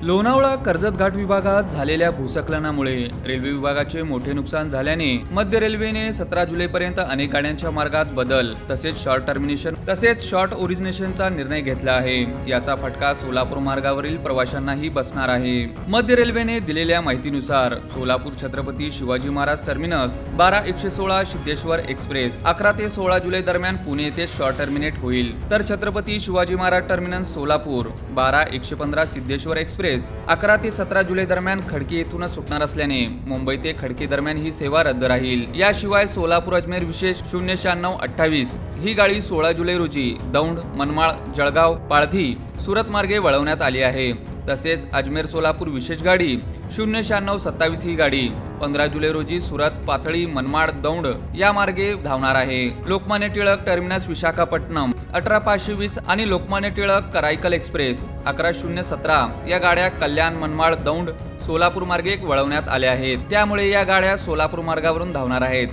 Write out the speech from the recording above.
लोणावळा कर्जत घाट विभागात झालेल्या भूस्खलनामुळे रेल्वे विभागाचे मोठे नुकसान झाल्याने मध्य रेल्वेने 17 जुलैपर्यंत अनेक गाड्यांच्या मार्गात बदल तसेच शॉर्ट टर्मिनेशन तसेच शॉर्ट ओरिजिनेशनचा निर्णय घेतला आहे। याचा फटका सोलापूर मार्गावरील प्रवाशांनाही बसणार आहे। मध्य रेल्वेने दिलेल्या माहितीनुसार सोलापूर छत्रपती शिवाजी महाराज टर्मिनस 12-116 सिद्धेश्वर एक्सप्रेस 11 ते 16 जुलै दरम्यान पुणे येथे शॉर्ट टर्मिनेट होईल, तर छत्रपती शिवाजी महाराज टर्मिनस सोलापूर 12-115 सिद्धेश्वर एक्सप्रेस 11 ते 17 जुलै दरम्यान खडकी येथूनच सुटणार असल्याने मुंबई ते खडकी दरम्यान ही सेवा रद्द राहील। याशिवाय सोलापूर अजमेर विशेष 09628 ही गाडी 16 जुलै रोजी दौंड, मनमाळ, जळगाव, पाळधी, सुरत मार्गे वळवण्यात आली आहे। तसेच अजमेर सोलापूर विशेष गाडी 09627 ही गाडी 15 जुलै रोजी सुरत, पाथळी, मनमाड, दौंड या मार्गे धावणार आहे। लोकमान्य टिळक टर्मिनस विशाखापट्टणम 18520 आणि लोकमान्य टिळक कराईकल एक्सप्रेस 11017 या गाड्या कल्याण, मनमाड, दौंड, सोलापूर मार्गे वळवण्यात आल्या आहेत। त्यामुळे या गाड्या सोलापूर मार्गावरून धावणार आहेत।